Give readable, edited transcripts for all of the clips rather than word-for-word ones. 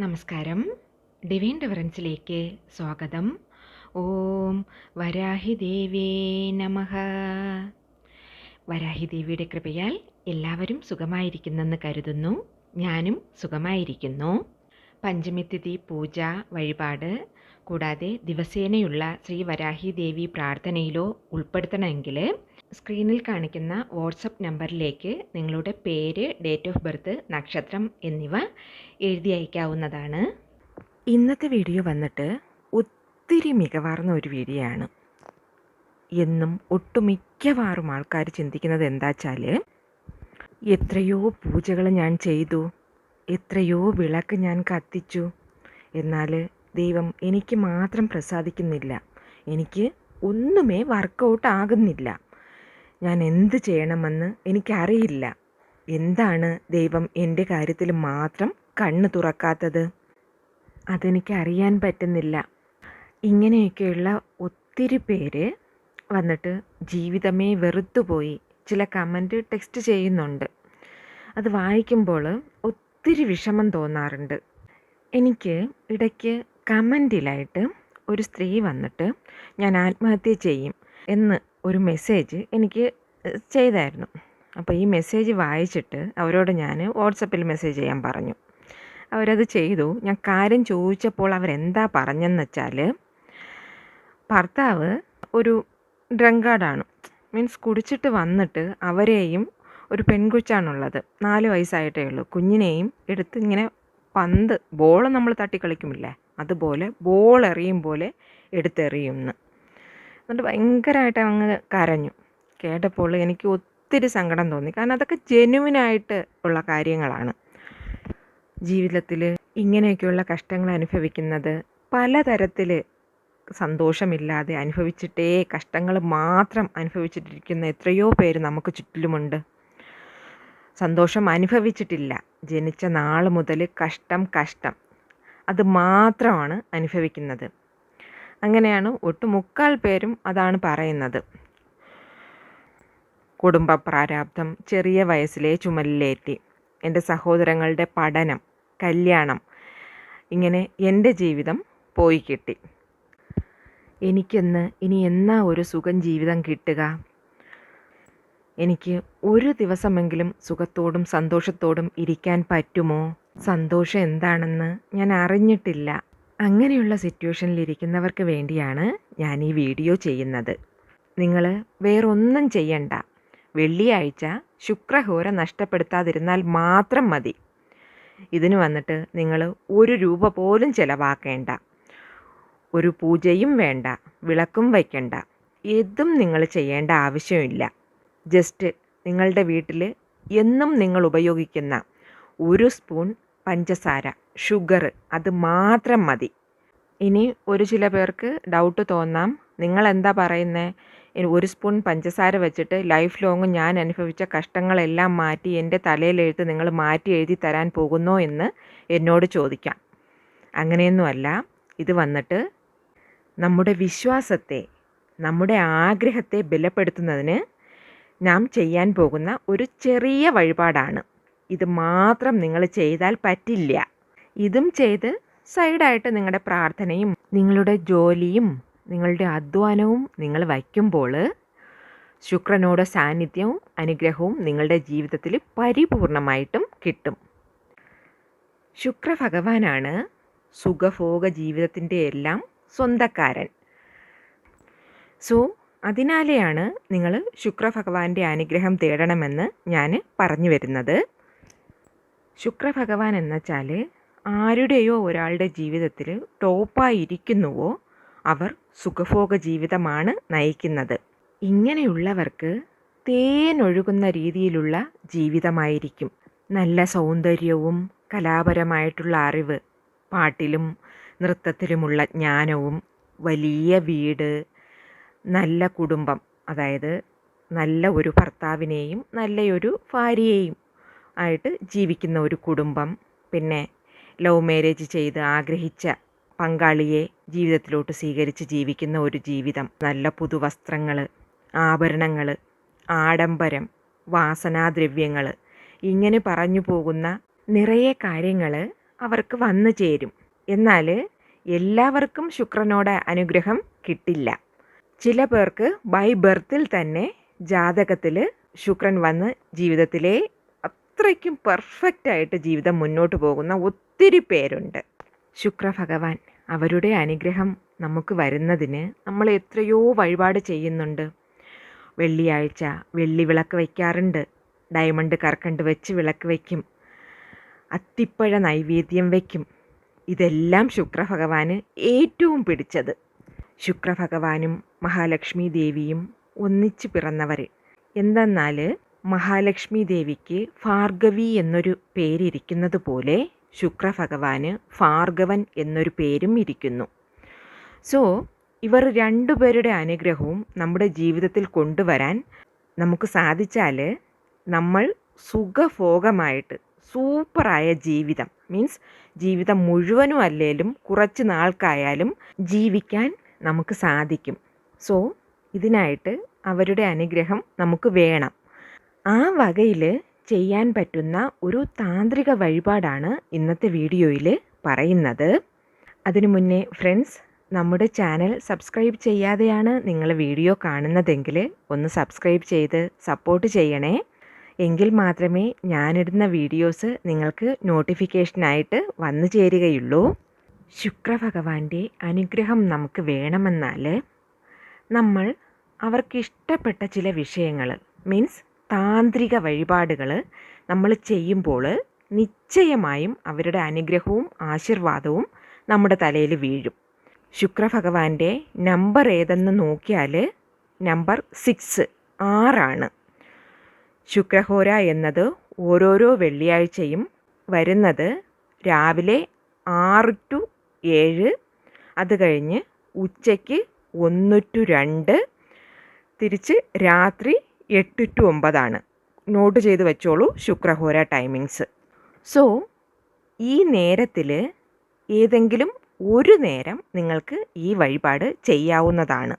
നമസ്കാരം. ഡിവൈൻ ഡിഫറൻസിലേക്ക് സ്വാഗതം. ഓം വരാഹി ദേവേ നമഃ. വരാഹി ദേവിയുടെ കൃപയാൽ എല്ലാവരും സുഖമായിരിക്കുന്നെന്ന് കരുതുന്നു. ഞാനും സുഖമായിരിക്കുന്നു. പഞ്ചമിതിഥി പൂജ വഴിപാട് കൂടാതെ ദിവസേനയുള്ള ശ്രീ വരാഹി ദേവി പ്രാർത്ഥനയിലോ ഉൾപ്പെടുത്തണമെങ്കിൽ സ്ക്രീനിൽ കാണിക്കുന്ന വാട്സപ്പ് നമ്പറിലേക്ക് നിങ്ങളുടെ പേര്, ഡേറ്റ് ഓഫ് ബർത്ത്, നക്ഷത്രം എന്നിവ എഴുതി അയക്കാവുന്നതാണ്. ഇന്നത്തെ വീഡിയോ വന്നിട്ട് ഒത്തിരി മികവാർന്ന ഒരു വീഡിയോ ആണ്. എന്നും ഒട്ടുമിക്കവാറും ആൾക്കാർ ചിന്തിക്കുന്നത് എന്താ വെച്ചാൽ, എത്രയോ പൂജകൾ ഞാൻ ചെയ്തു, എത്രയോ വിളക്ക് ഞാൻ കത്തിച്ചു, എന്നാൽ ദൈവം എനിക്ക് മാത്രം പ്രസാദിക്കുന്നില്ല, എനിക്ക് ഒന്നുമേ വർക്കൗട്ട് ആകുന്നില്ല, ഞാൻ എന്ത് ചെയ്യണമെന്ന് എനിക്കറിയില്ല, എന്താണ് ദൈവം എൻ്റെ കാര്യത്തിൽ മാത്രം കണ്ണ് തുറക്കാത്തത്, അതെനിക്കറിയാൻ പറ്റുന്നില്ല. ഇങ്ങനെയൊക്കെയുള്ള ഒത്തിരി പേര് വന്നിട്ട് ജീവിതമേ വെറുത്തുപോയി ചില കമൻറ്റ് ടെക്സ്റ്റ് ചെയ്യുന്നുണ്ട്. അത് വായിക്കുമ്പോൾ ഒത്തിരി വിഷമം തോന്നാറുണ്ട്. എനിക്ക് ഇടയ്ക്ക് കമൻറ്റിലായിട്ട് ഒരു സ്ത്രീ വന്നിട്ട് ഞാൻ ആത്മഹത്യ ചെയ്യും എന്ന് ഒരു മെസ്സേജ് എനിക്ക് ചെയ്തായിരുന്നു. അപ്പോൾ ഈ മെസ്സേജ് വായിച്ചിട്ട് അവരോട് ഞാൻ വാട്സപ്പിൽ മെസ്സേജ് ചെയ്യാൻ പറഞ്ഞു. അവരത് ചെയ്തു. ഞാൻ കാര്യം ചോദിച്ചപ്പോൾ അവരെന്താ പറഞ്ഞെന്ന് വെച്ചാൽ, ഭർത്താവ് ഒരു ഡ്രങ്കാർഡാണ്, മീൻസ് കുടിച്ചിട്ട് വന്നിട്ട് അവരെയും, ഒരു പെൺകൊച്ചാണുള്ളത്, 4 വയസ്സായിട്ടേ ഉള്ളൂ, കുഞ്ഞിനെയും എടുത്ത് ഇങ്ങനെ പന്ത്, ബോൾ നമ്മൾ തട്ടിക്കളിക്കുമില്ലേ, അതുപോലെ ബോൾ എറിയും പോലെ എടുത്തെറിയുമെന്ന്. എന്നിട്ട് ഭയങ്കരമായിട്ട് അങ്ങ് കരഞ്ഞു. കേട്ടപ്പോൾ എനിക്ക് ഒത്തിരി സങ്കടം തോന്നി. കാരണം അതൊക്കെ ജെനുവിനായിട്ട് ഉള്ള കാര്യങ്ങളാണ്. ജീവിതത്തിൽ ഇങ്ങനെയൊക്കെയുള്ള കഷ്ടങ്ങൾ അനുഭവിക്കുന്നത് പലതരത്തിൽ സന്തോഷമില്ലാതെ അനുഭവിച്ചിട്ടേ കഷ്ടങ്ങൾ മാത്രം അനുഭവിച്ചിട്ടിരിക്കുന്ന എത്രയോ പേര് നമുക്ക് ചുറ്റിലുമുണ്ട്. സന്തോഷം അനുഭവിച്ചിട്ടില്ല. ജനിച്ച നാൾ മുതൽ കഷ്ടം അത് മാത്രമാണ് അനുഭവിക്കുന്നത്. അങ്ങനെയാണ് ഒട്ടുമുക്കാൽ പേരും അതാണ് പറയുന്നത്. കുടുംബ പ്രാരാബ്ധം ചെറിയ വയസ്സിലെ ചുമലിലേറ്റി, എൻ്റെ സഹോദരങ്ങളുടെ പഠനം, കല്യാണം, ഇങ്ങനെ എൻ്റെ ജീവിതം പോയി കിട്ടി. എനിക്കെന്ന് ഇനി എന്നാ ഒരു സുഖം ജീവിതം കിട്ടുക? എനിക്ക് ഒരു ദിവസമെങ്കിലും സുഖത്തോടും സന്തോഷത്തോടും ഇരിക്കാൻ പറ്റുമോ? സന്തോഷം എന്താണെന്ന് ഞാൻ അറിഞ്ഞിട്ടില്ല. അങ്ങനെയുള്ള സിറ്റുവേഷനിലിരിക്കുന്നവർക്ക് വേണ്ടിയാണ് ഞാൻ ഈ വീഡിയോ ചെയ്യുന്നത്. നിങ്ങൾ വേറൊന്നും ചെയ്യണ്ട. വെള്ളിയാഴ്ച ശുക്രഹോര നഷ്ടപ്പെടുത്താതിരുന്നാൽ മാത്രം മതി. ഇതിന് വന്നിട്ട് നിങ്ങൾ 1 രൂപ പോലും ചിലവാക്കേണ്ട, ഒരു പൂജയും വേണ്ട, വിളക്കും വയ്ക്കണ്ട, ഏതും നിങ്ങൾ ചെയ്യേണ്ട ആവശ്യമില്ല. ജസ്റ്റ് നിങ്ങളുടെ വീട്ടിൽ എന്നും നിങ്ങൾ ഉപയോഗിക്കുന്ന 1 സ്പൂൺ പഞ്ചസാര, ഷുഗർ, അത് മാത്രം മതി. ഇനി ചില പേർക്ക് ഡൗട്ട് തോന്നാം, നിങ്ങൾ എന്താ പറയുന്നത്, 1 സ്പൂൺ പഞ്ചസാര വെച്ചിട്ട് ലൈഫ് ലോങ് ഞാൻ അനുഭവിച്ച കഷ്ടങ്ങളെല്ലാം മാറ്റി എൻ്റെ തലയിലെഴുത്ത് നിങ്ങൾ മാറ്റി എഴുതി തരാൻ പോകുന്നോ എന്ന് എന്നോട് ചോദിക്കാം. അങ്ങനെയൊന്നുമല്ല. ഇത് വന്നിട്ട് നമ്മുടെ വിശ്വാസത്തെ, നമ്മുടെ ആഗ്രഹത്തെ ബലപ്പെടുത്തുന്നതിന് നാം ചെയ്യാൻ പോകുന്ന ഒരു ചെറിയ വഴിപാടാണ്. ഇത് മാത്രം നിങ്ങൾ ചെയ്താൽ പറ്റില്ല. ഇതും ചെയ്ത് സൈഡായിട്ട് നിങ്ങളുടെ പ്രാർത്ഥനയും നിങ്ങളുടെ ജോലിയും നിങ്ങളുടെ അധ്വാനവും നിങ്ങൾ വയ്ക്കുമ്പോൾ ശുക്രനോട് സാന്നിധ്യവും അനുഗ്രഹവും നിങ്ങളുടെ ജീവിതത്തിൽ പരിപൂർണമായിട്ടും കിട്ടും. ശുക്രഭഗവാനാണ് സുഖഭോഗ ജീവിതത്തിൻ്റെ എല്ലാം സ്വന്തക്കാരൻ. സോ അതിനാലെയാണ് നിങ്ങൾ ശുക്രഭഗവാന്റെ അനുഗ്രഹം തേടണമെന്ന് ഞാൻ പറഞ്ഞു വരുന്നത്. ശുക്രഭഗവാൻ എന്നുവെച്ചാൽ ആരുടെയോ ഒരാളുടെ ജീവിതത്തിൽ ടോപ്പായിരിക്കുന്നുവോ അവർ സുഖഭോഗ ജീവിതമാണ് നയിക്കുന്നത്. ഇങ്ങനെയുള്ളവർക്ക് തേനൊഴുകുന്ന രീതിയിലുള്ള ജീവിതമായിരിക്കും. നല്ല സൗന്ദര്യവും കലാപരമായിട്ടുള്ള അറിവ്, പാട്ടിലും നൃത്തത്തിലുമുള്ള ജ്ഞാനവും, വലിയ വീട്, നല്ല കുടുംബം, അതായത് നല്ല ഒരു ഭർത്താവിനെയും നല്ലൊരു ഭാര്യയെയും ആയിട്ട് ജീവിക്കുന്ന ഒരു കുടുംബം, പിന്നെ ലവ് മാരേജ് ചെയ്ത് ആഗ്രഹിച്ച പങ്കാളിയെ ജീവിതത്തിലോട്ട് സ്വീകരിച്ച് ജീവിക്കുന്ന ഒരു ജീവിതം, നല്ല പുതുവസ്ത്രങ്ങൾ, ആഭരണങ്ങൾ, ആഡംബരം, വാസനാദ്രവ്യങ്ങൾ, ഇങ്ങനെ പറഞ്ഞു പോകുന്ന നിറയെ കാര്യങ്ങൾ അവർക്ക് വന്നു ചേരും. എന്നാൽ എല്ലാവർക്കും ശുക്രനോട് അനുഗ്രഹം കിട്ടില്ല. ചില പേർക്ക് ബൈ ബർത്തിൽ തന്നെ ജാതകത്തിൽ ശുക്രൻ വന്ന് ജീവിതത്തിലെ അത്രയ്ക്കും പെർഫെക്റ്റായിട്ട് ജീവിതം മുന്നോട്ട് പോകുന്ന ഒത്തിരി പേരുണ്ട്. ശുക്രഭഗവാൻ അവരുടെ അനുഗ്രഹം നമുക്ക് വരുന്നതിന് നമ്മൾ എത്രയോ വഴിപാട് ചെയ്യുന്നുണ്ട്. വെള്ളിയാഴ്ച വെള്ളി വിളക്ക് വയ്ക്കാറുണ്ട്, ഡയമണ്ട് കർക്കണ്ട് വെച്ച് വിളക്ക് വയ്ക്കും, അത്തിപ്പഴ നൈവേദ്യം വയ്ക്കും. ഇതെല്ലാം ശുക്രഭഗവാന് ഏറ്റവും പിടിച്ചത്. ശുക്രഭഗവാനും മഹാലക്ഷ്മി ദേവിയും ഒന്നിച്ച് പിറന്നവർ. എന്തെന്നാൽ മഹാലക്ഷ്മി ദേവിക്ക് ഭാർഗവി എന്നൊരു പേരിരിക്കുന്നത് പോലെ ശുക്രഭഗവാന് ഭാർഗവൻ എന്നൊരു പേരും ഇരിക്കുന്നു. സോ ഇവർ രണ്ടുപേരുടെ അനുഗ്രഹവും നമ്മുടെ ജീവിതത്തിൽ കൊണ്ടുവരാൻ നമുക്ക് സാധിച്ചാൽ നമ്മൾ സുഖഭോഗമായിട്ട് സൂപ്പറായ ജീവിതം, മീൻസ് ജീവിതം മുഴുവനും അല്ലേലും കുറച്ച് നാൾക്കായാലും ജീവിക്കാൻ നമുക്ക് സാധിക്കും. സോ ഇതിനായിട്ട് അവരുടെ അനുഗ്രഹം നമുക്ക് വേണം. ആ വകയിൽ ചെയ്യാൻ പറ്റുന്ന ഒരു താന്ത്രിക വഴിപാടാണ് ഇന്നത്തെ വീഡിയോയിൽ പറയുന്നത്. അതിനു മുന്നേ ഫ്രണ്ട്സ്, നമ്മുടെ ചാനൽ സബ്സ്ക്രൈബ് ചെയ്യാതെയാണ് നിങ്ങൾ വീഡിയോ കാണുന്നതെങ്കിൽ ഒന്ന് സബ്സ്ക്രൈബ് ചെയ്ത് സപ്പോർട്ട് ചെയ്യണേ. എങ്കിൽ മാത്രമേ ഞാനിടുന്ന വീഡിയോസ് നിങ്ങൾക്ക് നോട്ടിഫിക്കേഷനായിട്ട് വന്നു ചേരുകയുള്ളൂ. ശുക്രഭഗവാന്റെ അനുഗ്രഹം നമുക്ക് വേണമെന്നാൽ നമ്മൾ അവർക്കിഷ്ടപ്പെട്ട ചില വിഷയങ്ങൾ, മീൻസ് താന്ത്രിക വഴിപാടുകൾ നമ്മൾ ചെയ്യുമ്പോൾ നിശ്ചയമായും അവരുടെ അനുഗ്രഹവും ആശീർവാദവും നമ്മുടെ തലയിൽ വീഴും. ശുക്രഭഗവാന്റെ നമ്പർ ഏതെന്ന് നോക്കിയാൽ നമ്പർ 6 6 ശുക്രഹോര എന്നത് ഓരോരോ വെള്ളിയാഴ്ചയും വരുന്നത് രാവിലെ 6 to 7, അത് കഴിഞ്ഞ് ഉച്ചയ്ക്ക് 1 to 2, തിരിച്ച് രാത്രി 8 to 9 നോട്ട് ചെയ്ത് വെച്ചോളൂ ശുക്രഹോര ടൈമിങ്സ്. സോ ഈ നേരത്തിൽ ഏതെങ്കിലും ഒരു നേരം നിങ്ങൾക്ക് ഈ വഴിപാട് ചെയ്യാവുന്നതാണ്.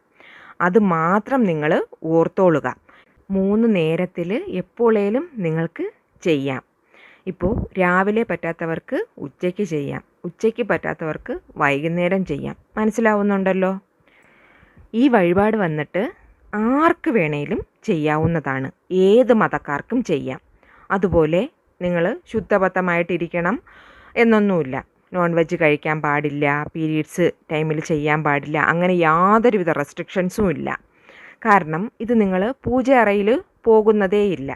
അത് മാത്രം നിങ്ങൾ ഓർത്തോളുക. 3 നേരത്തിൽ എപ്പോഴേലും നിങ്ങൾക്ക് ചെയ്യാം. ഇപ്പോൾ രാവിലെ പറ്റാത്തവർക്ക് ഉച്ചയ്ക്ക് ചെയ്യാം, ഉച്ചയ്ക്ക് പറ്റാത്തവർക്ക് വൈകുന്നേരം ചെയ്യാം. മനസ്സിലാവുന്നുണ്ടല്ലോ? ഈ വഴിപാട് വന്നിട്ട് ആർക്ക് വേണേലും ചെയ്യാവുന്നതാണ്, ഏത് മതക്കാർക്കും ചെയ്യാം. അതുപോലെ നിങ്ങൾ ശുദ്ധബദ്ധമായിട്ടിരിക്കണം എന്നൊന്നുമില്ല. നോൺ വെജ് കഴിക്കാൻ പാടില്ല, പീരീഡ്സ് ടൈമിൽ ചെയ്യാൻ പാടില്ല, അങ്ങനെ യാതൊരുവിധ റെസ്ട്രിക്ഷൻസും ഇല്ല. കാരണം ഇത് നിങ്ങൾ പൂജ അറയിൽ പോകുന്നതേയില്ല.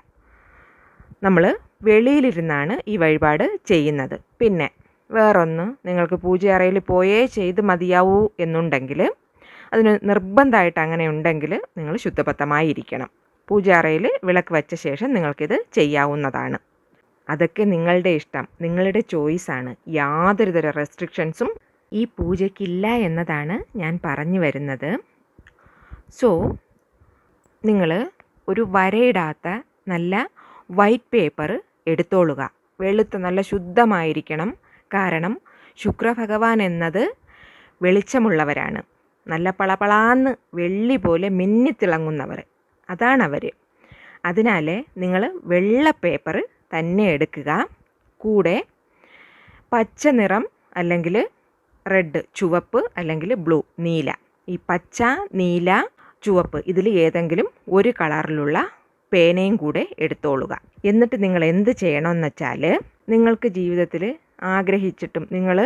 നമ്മൾ വെളിയിലിരുന്നാണ് ഈ വഴിപാട് ചെയ്യുന്നത്. പിന്നെ വേറൊന്ന്, നിങ്ങൾക്ക് പൂജ അറയിൽ പോയേ ചെയ്ത് മതിയാവൂ എന്നുണ്ടെങ്കിൽ, അതിന് നിർബന്ധമായിട്ട് അങ്ങനെ ഉണ്ടെങ്കിൽ നിങ്ങൾ ശുദ്ധബദ്ധമായിരിക്കണം. പൂജ അറയിൽ വിളക്ക് വച്ച ശേഷം നിങ്ങൾക്കിത് ചെയ്യാവുന്നതാണ്. അതൊക്കെ നിങ്ങളുടെ ഇഷ്ടം, നിങ്ങളുടെ ചോയ്സാണ്. യാതൊരുതര റെസ്ട്രിക്ഷൻസും ഈ പൂജയ്ക്കില്ല എന്നതാണ് ഞാൻ പറഞ്ഞു വരുന്നത്. സോ നിങ്ങൾ ഒരു വരയിടാത്ത നല്ല വൈറ്റ് പേപ്പർ എടുത്തോളുക. വെളുത്ത നല്ല ശുദ്ധമായിരിക്കണം. കാരണം ശുക്രഭഗവാൻ എന്നത് വെളിച്ചമുള്ളവരാണ്. നല്ല പളപളാന്ന് വെള്ളി പോലെ മിന്നിത്തിളങ്ങുന്നവർ, അതാണവർ. അതിനാൽ നിങ്ങൾ വെള്ള പേപ്പർ തന്നെ എടുക്കുക. കൂടെ പച്ച നിറം അല്ലെങ്കിൽ റെഡ്, ചുവപ്പ് അല്ലെങ്കിൽ ബ്ലൂ, നീല, ഈ പച്ച, നീല, ചുവപ്പ് ഇതിൽ ഏതെങ്കിലും ഒരു കളറിലുള്ള പേനയും കൂടെ എടുത്തോളുക. എന്നിട്ട് നിങ്ങൾ എന്ത് ചെയ്യണമെന്ന് വെച്ചാൽ, നിങ്ങൾക്ക് ജീവിതത്തിൽ ആഗ്രഹിച്ചിട്ടും നിങ്ങൾ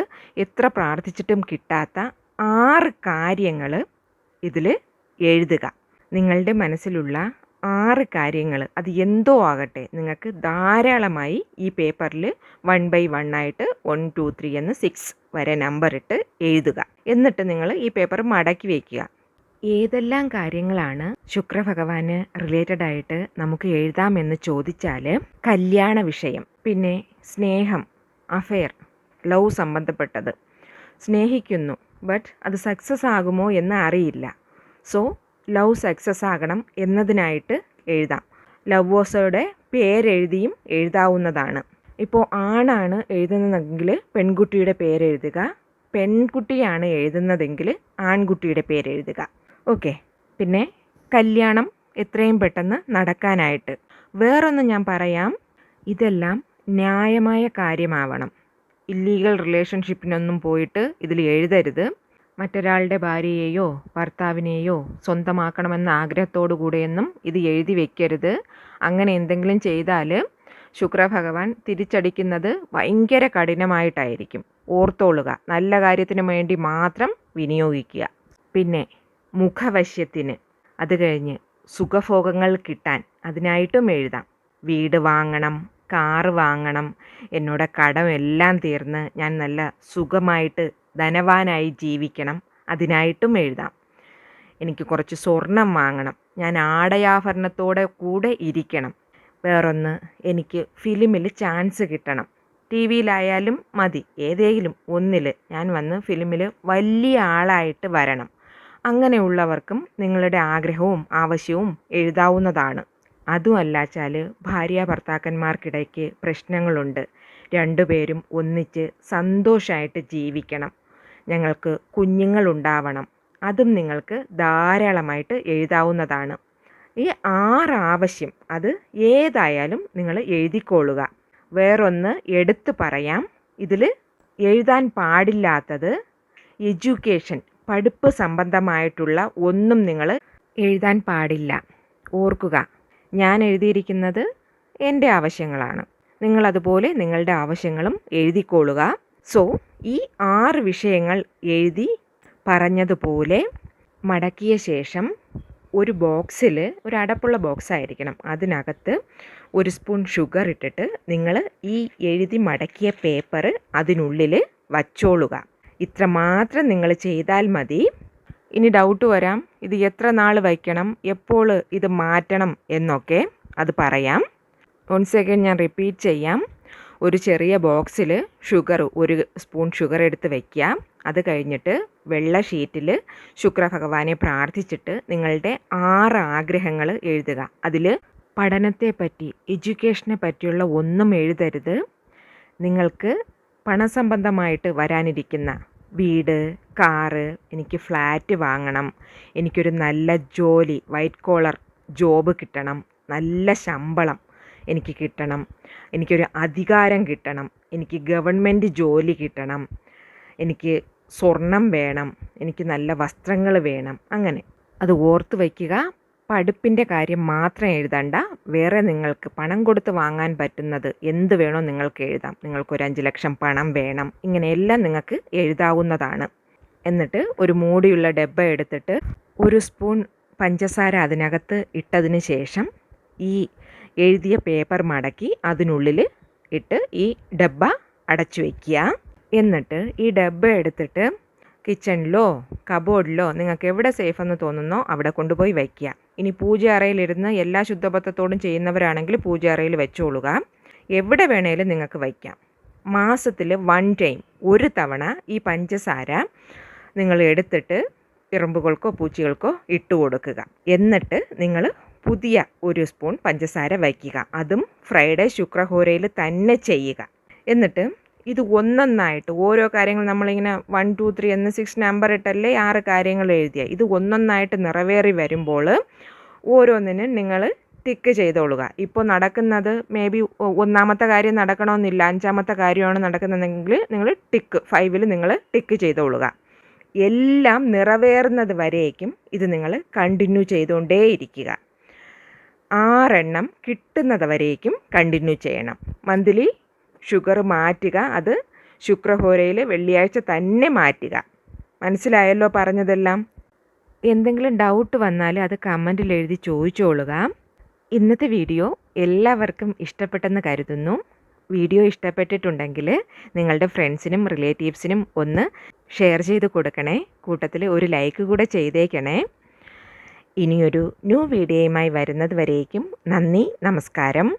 എത്ര പ്രാർത്ഥിച്ചിട്ടും കിട്ടാത്ത 6 കാര്യങ്ങൾ ഇതിൽ എഴുതുക. നിങ്ങളുടെ മനസ്സിലുള്ള 6 കാര്യങ്ങൾ, അത് എന്തോ ആകട്ടെ, നിങ്ങൾക്ക് ധാരാളമായി ഈ പേപ്പറിൽ 1 by 1 ആയിട്ട് 1 2 3 എന്ന് 6 വരെ നമ്പർ ഇട്ട് എഴുതുക. എന്നിട്ട് നിങ്ങൾ ഈ പേപ്പർ മടക്കി വയ്ക്കുക. ഏതെല്ലാം കാര്യങ്ങളാണ് ശുക്രഭഗവാന് റിലേറ്റഡ് ആയിട്ട് നമുക്ക് എഴുതാമെന്ന് ചോദിച്ചാൽ, കല്യാണ വിഷയം, പിന്നെ സ്നേഹം, അഫെയർ, ലവ് സംബന്ധപ്പെട്ടത്. സ്നേഹിക്കുന്നു ബട്ട് അത് സക്സസ് ആകുമോ എന്ന് അറിയില്ല. സോ ലവ് സക്സസ് ആകണം എന്നതിനായിട്ട് എഴുതാം. ലവേഴ്സുടെ പേരെഴുതിയും എഴുതാവുന്നതാണ്. ഇപ്പോൾ ആണാണ് എഴുതുന്നതെങ്കിൽ പെൺകുട്ടിയുടെ പേരെഴുതുക, പെൺകുട്ടിയാണ് എഴുതുന്നതെങ്കിൽ ആൺകുട്ടിയുടെ പേരെഴുതുക. ഓക്കെ. പിന്നെ കല്യാണം എത്രയും പെട്ടെന്ന് നടക്കാനായിട്ട്. വേറൊന്ന് ഞാൻ പറയാം, ഇതെല്ലാം ന്യായമായ കാര്യമാവണം. ഇല്ലീഗൽ റിലേഷൻഷിപ്പിനൊന്നും പോയിട്ട് ഇതിൽ എഴുതരുത്. മറ്റൊരാളുടെ ഭാര്യയെയോ ഭർത്താവിനെയോ സ്വന്തമാക്കണമെന്ന ആഗ്രഹത്തോടു കൂടെയൊന്നും ഇത് എഴുതി വെക്കരുത്. അങ്ങനെ എന്തെങ്കിലും ചെയ്താൽ ശുക്രഭഗവാൻ തിരിച്ചടിക്കുന്നത് ഭയങ്കര കഠിനമായിട്ടായിരിക്കും. ഓർത്തോളുക, നല്ല കാര്യത്തിന് വേണ്ടി മാത്രം വിനിയോഗിക്കുക. പിന്നെ മുഖവശ്യത്തിന്, അത് കഴിഞ്ഞ് സുഖഭോഗങ്ങൾ കിട്ടാൻ അതിനായിട്ടും എഴുതാം. വീട് വാങ്ങണം, കാറ് വാങ്ങണം, എന്നോട് കടമെല്ലാം തീർന്ന് ഞാൻ നല്ല സുഖമായിട്ട് ധനവാനായി ജീവിക്കണം, അതിനായിട്ടും എഴുതാം. എനിക്ക് കുറച്ച് സ്വർണം വാങ്ങണം, ഞാൻ ആടയാഭരണത്തോടെ കൂടെ ഇരിക്കണം. വേറൊന്ന്, എനിക്ക് ഫിലിമിൽ ചാൻസ് കിട്ടണം. ടി വിയിലായാലും മതി, ഏതെങ്കിലും ഒന്നിൽ ഞാൻ വന്ന് ഫിലിമിൽ വലിയ ആളായിട്ട് വരണം. അങ്ങനെയുള്ളവർക്കും നിങ്ങളുടെ ആഗ്രഹവും ആവശ്യവും എഴുതാവുന്നതാണ്. അതുമല്ലാച്ചാൽ ഭാര്യ ഭർത്താക്കന്മാർക്കിടയ്ക്ക് പ്രശ്നങ്ങളുണ്ട്, രണ്ടുപേരും ഒന്നിച്ച് സന്തോഷമായിട്ട് ജീവിക്കണം, ഞങ്ങൾക്ക് കുഞ്ഞുങ്ങളുണ്ടാവണം, അതും നിങ്ങൾക്ക് ധാരാളമായിട്ട് എഴുതാവുന്നതാണ്. ഈ 6 ആവശ്യം അത് ഏതായാലും നിങ്ങൾ എഴുതിക്കൊള്ളുക. വേറൊന്ന് എടുത്തു പറയാം, ഇതിൽ എഴുതാൻ പാടില്ലാത്തത് എഡ്യൂക്കേഷൻ, പഠിപ്പ് സംബന്ധമായിട്ടുള്ള ഒന്നും നിങ്ങൾ എഴുതാൻ പാടില്ല. ഓർക്കുക, ഞാൻ എഴുതിയിരിക്കുന്നത് എൻ്റെ ആവശ്യങ്ങളാണ്. നിങ്ങളതുപോലെ നിങ്ങളുടെ ആവശ്യങ്ങളും എഴുതിക്കൊള്ളുക. സോ ഈ 6 വിഷയങ്ങൾ എഴുതി പറഞ്ഞതുപോലെ മടക്കിയ ശേഷം ഒരു ബോക്സിൽ, ഒരു അടപ്പുള്ള ബോക്സ് ആയിരിക്കണം, അതിനകത്ത് 1 സ്പൂൺ ഷുഗർ ഇട്ടിട്ട് നിങ്ങൾ ഈ എഴുതി മടക്കിയ പേപ്പർ അതിനുള്ളിൽ വച്ചോളുക. ഇത്ര മാത്രം നിങ്ങൾ ചെയ്താൽ മതി. ഇനി ഡൗട്ട് വരാം, ഇത് എത്ര നാൾ വയ്ക്കണം, എപ്പോൾ ഇത് മാറ്റണം എന്നൊക്കെ, അത് പറയാം. വൺസ് അഗൈൻ ഞാൻ റിപ്പീറ്റ് ചെയ്യാം. ഒരു ചെറിയ ബോക്സിൽ ഷുഗർ, 1 സ്പൂൺ ഷുഗർ എടുത്ത് വയ്ക്കുക. അത് കഴിഞ്ഞിട്ട് വെള്ള ഷീറ്റിൽ ശുക്രഭഗവാനെ പ്രാർത്ഥിച്ചിട്ട് നിങ്ങളുടെ 6 ആഗ്രഹങ്ങൾ എഴുതുക. അതിൽ പഠനത്തെ പറ്റി, എഡ്യൂക്കേഷനെ പറ്റിയുള്ള ഒന്നും എഴുതരുത്. നിങ്ങൾക്ക് പണസംബന്ധമായിട്ട് വരാനിരിക്കുന്ന വീട്, കാറ്, എനിക്ക് ഫ്ലാറ്റ് വാങ്ങണം, എനിക്കൊരു നല്ല ജോലി, വൈറ്റ് കോളർ ജോബ് കിട്ടണം, നല്ല ശമ്പളം എനിക്ക് കിട്ടണം, എനിക്കൊരു അധികാരം കിട്ടണം, എനിക്ക് ഗവൺമെൻറ് ജോലി കിട്ടണം, എനിക്ക് സ്വർണം വേണം, എനിക്ക് നല്ല വസ്ത്രങ്ങൾ വേണം, അങ്ങനെ അത് ഓർത്ത് വയ്ക്കുക. പഠിപ്പിൻ്റെ കാര്യം മാത്രം എഴുതണ്ട, വേറെ നിങ്ങൾക്ക് പണം കൊടുത്ത് വാങ്ങാൻ പറ്റുന്നത് എന്ത് വേണോ നിങ്ങൾക്ക് എഴുതാം. നിങ്ങൾക്കൊരു 5 ലക്ഷം പണം വേണം, ഇങ്ങനെയെല്ലാം നിങ്ങൾക്ക് എഴുതാവുന്നതാണ്. എന്നിട്ട് ഒരു മൂടിയുള്ള ഡബ്ബ എടുത്തിട്ട് 1 സ്പൂൺ പഞ്ചസാര അതിനകത്ത് ഇട്ടതിന് ശേഷം ഈ എഴുതിയ പേപ്പർ മടക്കി അതിനുള്ളിൽ ഇട്ട് ഈ ഡബ്ബ അടച്ചു വയ്ക്കുക. എന്നിട്ട് ഈ ഡബ്ബ എടുത്തിട്ട് കിച്ചണിലോ കബോർഡിലോ നിങ്ങൾക്ക് എവിടെ സേഫെന്ന് തോന്നുന്നോ അവിടെ കൊണ്ടുപോയി വയ്ക്കുക. ഇനി പൂജ അറയിലിരുന്ന് എല്ലാ ശുദ്ധബദ്ധത്തോടും ചെയ്യുന്നവരാണെങ്കിൽ പൂജ അറയിൽ വെച്ചോളുക. എവിടെ വേണേലും നിങ്ങൾക്ക് വയ്ക്കാം. മാസത്തിൽ 1 ടൈം, ഒരു തവണ ഈ പഞ്ചസാര നിങ്ങൾ എടുത്തിട്ട് ഇറുമ്പുകൾക്കോ പൂച്ചകൾക്കോ ഇട്ട് കൊടുക്കുക. എന്നിട്ട് നിങ്ങൾ പുതിയ 1 സ്പൂൺ പഞ്ചസാര വയ്ക്കുക. അതും ഫ്രൈഡേ ശുക്രഹോരയിൽ തന്നെ ചെയ്യുക. എന്നിട്ട് ഇത് ഒന്നൊന്നായിട്ട് ഓരോ കാര്യങ്ങൾ നമ്മളിങ്ങനെ 1, 2, 3 എന്ന് 6 നമ്പർ ഇട്ടല്ലേ 6 കാര്യങ്ങൾ എഴുതിയ, ഇത് ഒന്നൊന്നായിട്ട് നിറവേറി വരുമ്പോൾ ഓരോന്നിനും നിങ്ങൾ ടിക്ക് ചെയ്തോളുക. ഇപ്പോൾ നടക്കുന്നത് മേ ബി 1ാമത്തെ കാര്യം നടക്കണമെന്നില്ല, 5ാമത്തെ കാര്യമാണ് നടക്കുന്നതെങ്കിൽ നിങ്ങൾ ടിക്ക് 5ൽ നിങ്ങൾ ടിക്ക് ചെയ്തോളുക. എല്ലാം നിറവേറുന്നത് വരേക്കും ഇത് നിങ്ങൾ കണ്ടിന്യൂ ചെയ്തുകൊണ്ടേയിരിക്കുക. 6 എണ്ണം കിട്ടുന്നത് വരേക്കും കണ്ടിന്യൂ ചെയ്യണം. മന്ത്ലി ഷുഗർ മാറ്റുക, അത് ശുക്രഹോരയിൽ വെള്ളിയാഴ്ച തന്നെ മാറ്റുക. മനസ്സിലായല്ലോ പറഞ്ഞതെല്ലാം? എന്തെങ്കിലും ഡൗട്ട് വന്നാൽ അത് കമൻറ്റിൽ എഴുതി ചോദിച്ചോളുക. ഇന്നത്തെ വീഡിയോ എല്ലാവർക്കും ഇഷ്ടപ്പെട്ടെന്ന് കരുതുന്നു. വീഡിയോ ഇഷ്ടപ്പെട്ടിട്ടുണ്ടെങ്കിൽ നിങ്ങളുടെ ഫ്രണ്ട്സിനും റിലേറ്റീവ്സിനും ഒന്ന് ഷെയർ ചെയ്ത് കൊടുക്കണേ. കൂട്ടത്തിൽ ഒരു ലൈക്ക് കൂടെ ചെയ്തേക്കണേ. ഇനിയൊരു ന്യൂ വീഡിയോയുമായി വരുന്നത് വരേക്കും നന്ദി, നമസ്കാരം.